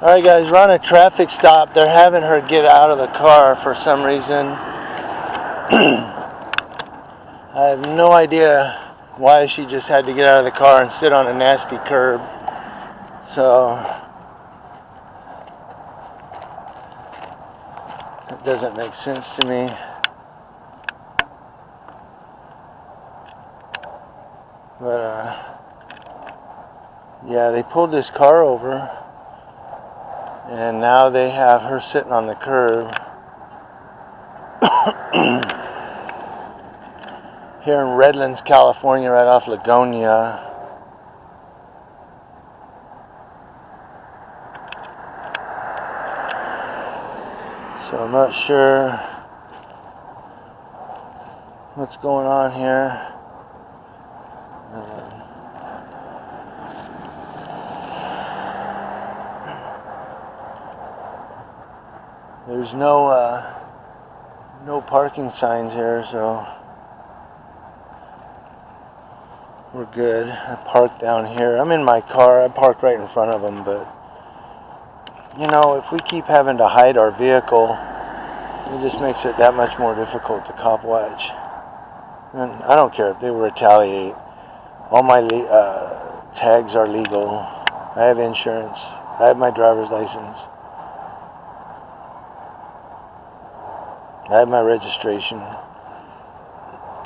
Alright guys, we're on a traffic stop. They're having her get out of the car for some reason. I have no idea why she just had to get out of the car and sit on a nasty curb. So it doesn't make sense to me. But yeah, they pulled this car over and now they have her sitting on the curb. Here in Redlands, California, right off Lagonia. So I'm not sure what's going on here. There's no parking signs here, so we're good. I parked down here. I'm in my car. I parked right in front of them, but you know, if we keep having to hide our vehicle, it just makes it that much more difficult to cop watch. And I don't care if they retaliate. All my tags are legal. I have insurance. I have my driver's license. I have my registration.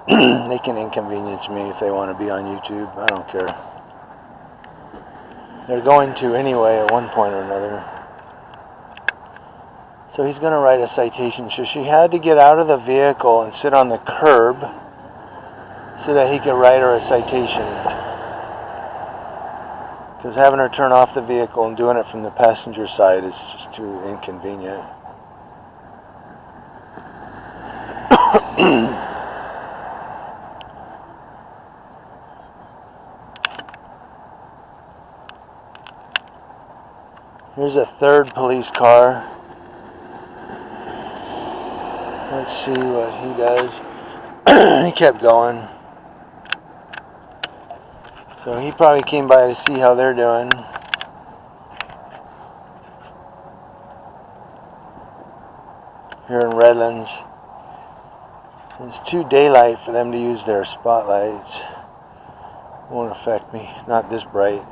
They can inconvenience me if they want to be on YouTube. I don't care. They're going to anyway at one point or another. So he's going to write a citation. So she had to get out of the vehicle and sit on the curb so that he could write her a citation. Because having her turn off the vehicle and doing it from the passenger side is just too inconvenient. Here's a third police car. Let's see what he does. He kept going. So he probably came by to see how they're doing. Here in Redlands. It's too daylight for them to use their spotlights. Won't affect me. Not this bright.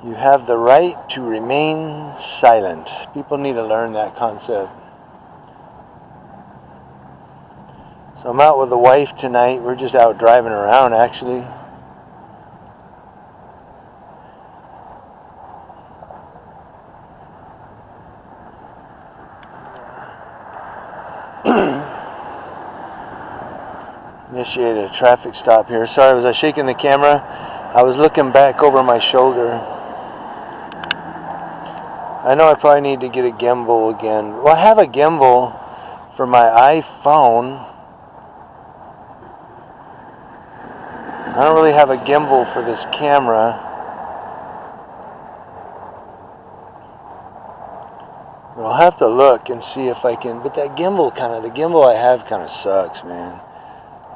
You have the right to remain silent. People need to learn that concept. So I'm out with the wife tonight. We're just out driving around, actually. Initiated a traffic stop here. Sorry, was I shaking the camera? I was looking back over my shoulder. I know I probably need to get a gimbal again. Well, I have a gimbal for my iPhone. I don't really have a gimbal for this camera. But I'll have to look and see if I can. But that gimbal the gimbal I have kind of sucks, man.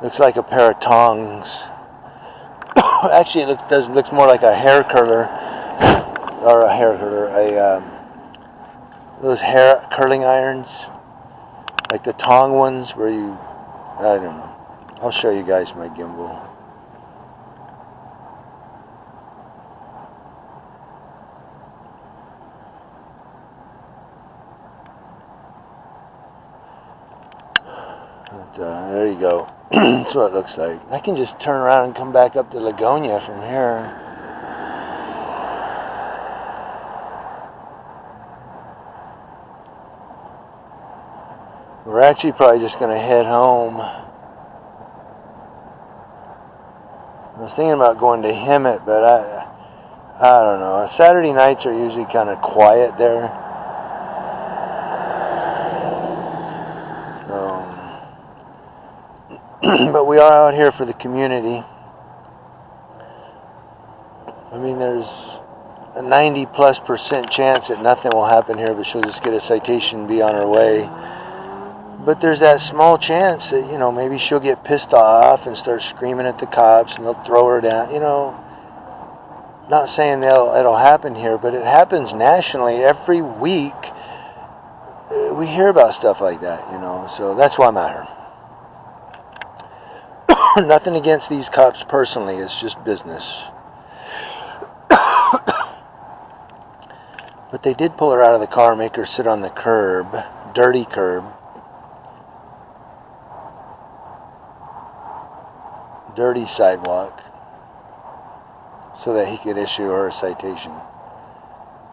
Looks like a pair of tongs. Actually, it looks more like a hair curler. Or a hair curler. Those hair curling irons. Like the tong ones where you... I don't know. I'll show you guys my gimbal. But, there you go. That's what it looks like. I can just turn around and come back up to Lagonia from here. We're actually probably just going to head home. I was thinking about going to Hemet, but I don't know. Saturday nights are usually kind of quiet there. But we are out here for the community. I mean, there's a 90+% chance that nothing will happen here, but she'll just get a citation and be on her way. But there's that small chance that, you know, maybe she'll get pissed off and start screaming at the cops and they'll throw her down. You know, not saying it'll happen here, but it happens nationally every week. We hear about stuff like that, you know, so that's why I'm out here. Nothing against these cops personally, it's just business. But they did pull her out of the car, make her sit on the curb, dirty curb. Dirty sidewalk, so that he could issue her a citation.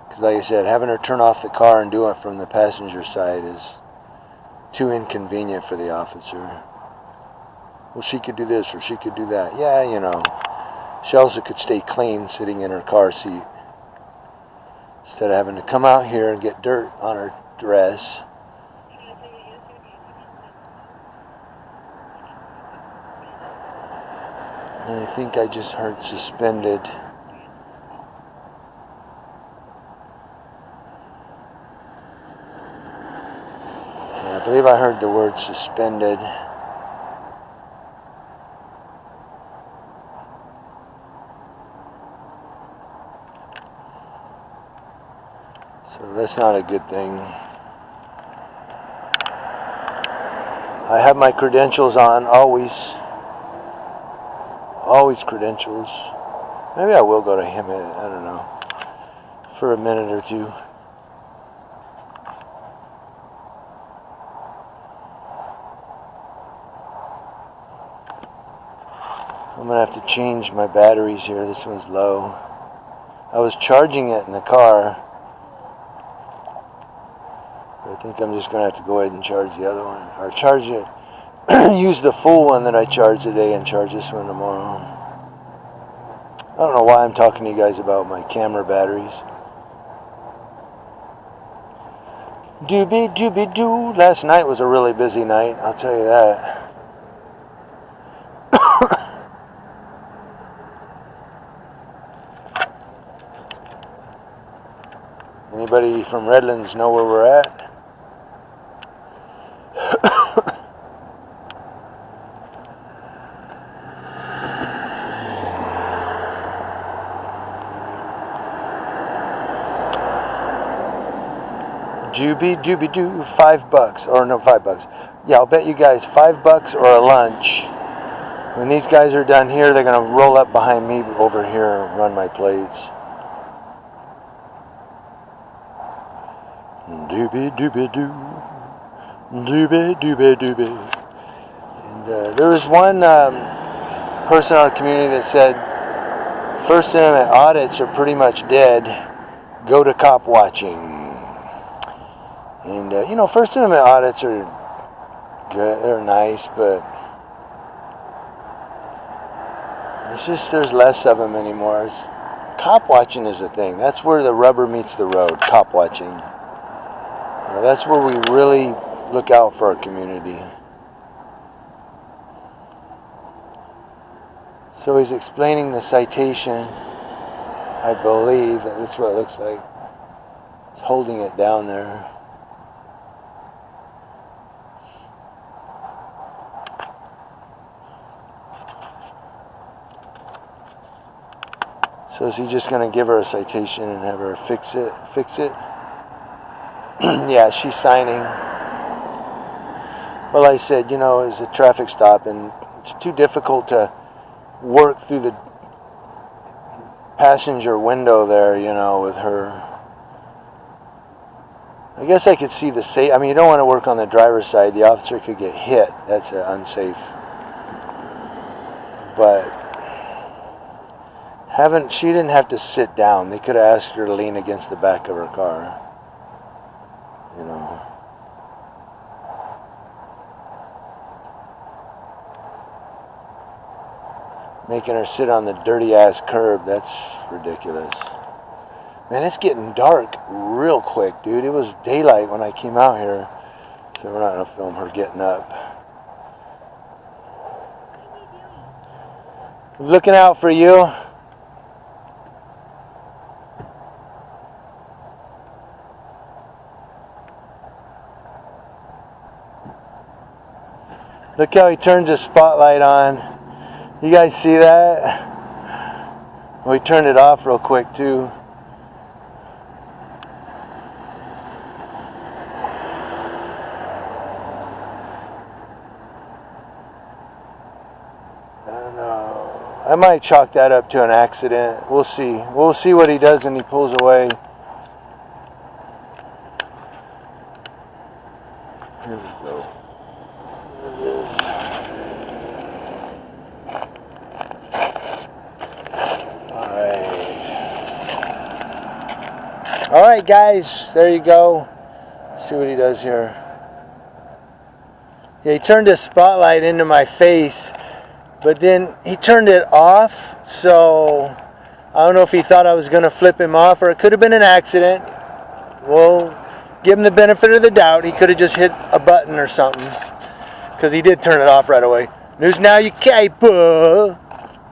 Because like I said, having her turn off the car and do it from the passenger side is too inconvenient for the officer. Well, she could do this or she could do that. Yeah, you know, she also could stay clean sitting in her car seat instead of having to come out here and get dirt on her dress. And I think I just heard suspended. Yeah, I believe I heard the word suspended. So that's not a good thing. I have my credentials on, always. Always credentials. Maybe I will go to him, I don't know, for a minute or two. I'm going to have to change my batteries here. This one's low. I was charging it in the car. I think I'm just going to have to go ahead and charge the other one. Or charge it. Use the full one that I charged today and charge this one tomorrow. I don't know why I'm talking to you guys about my camera batteries. Doobie doobie doo. Last night was a really busy night, I'll tell you that. Anybody from Redlands know where we're at? Doobie doobie doo, $5 or no $5. Yeah, I'll bet you guys $5 or a lunch. When these guys are done here, they're gonna roll up behind me over here and run my plates. Doobie doobie doo, doobie doobie doobie. And there was one person in our community that said First Amendment audits are pretty much dead. Go to cop watching. And, you know, First Amendment audits are good, they're nice, but it's just there's less of them anymore. Cop watching is a thing. That's where the rubber meets the road, cop watching. You know, that's where we really look out for our community. So he's explaining the citation, I believe, that's what it looks like. He's holding it down there. So is he just going to give her a citation and have her fix it? Yeah, she's signing. Well, I said, you know, it's a traffic stop and it's too difficult to work through the passenger window there, you know, with her. I guess I could see the safe. I mean, you don't want to work on the driver's side. The officer could get hit. That's unsafe. But she didn't have to sit down. They could have asked her to lean against the back of her car. You know. Making her sit on the dirty ass curb, that's ridiculous. Man, it's getting dark real quick, dude. It was daylight when I came out here. So we're not going to film her getting up. Looking out for you. Look how he turns his spotlight on. You guys see that? We turned it off real quick too. I don't know. I might chalk that up to an accident. We'll see. We'll see what he does when he pulls away. Here we go. There it is. Alright guys, there you go. Let's see what he does here. Yeah, he turned his spotlight into my face, but then he turned it off, so I don't know if he thought I was going to flip him off, or it could have been an accident. We'll give him the benefit of the doubt. He could have just hit a button or something, because he did turn it off right away. News now, you caper.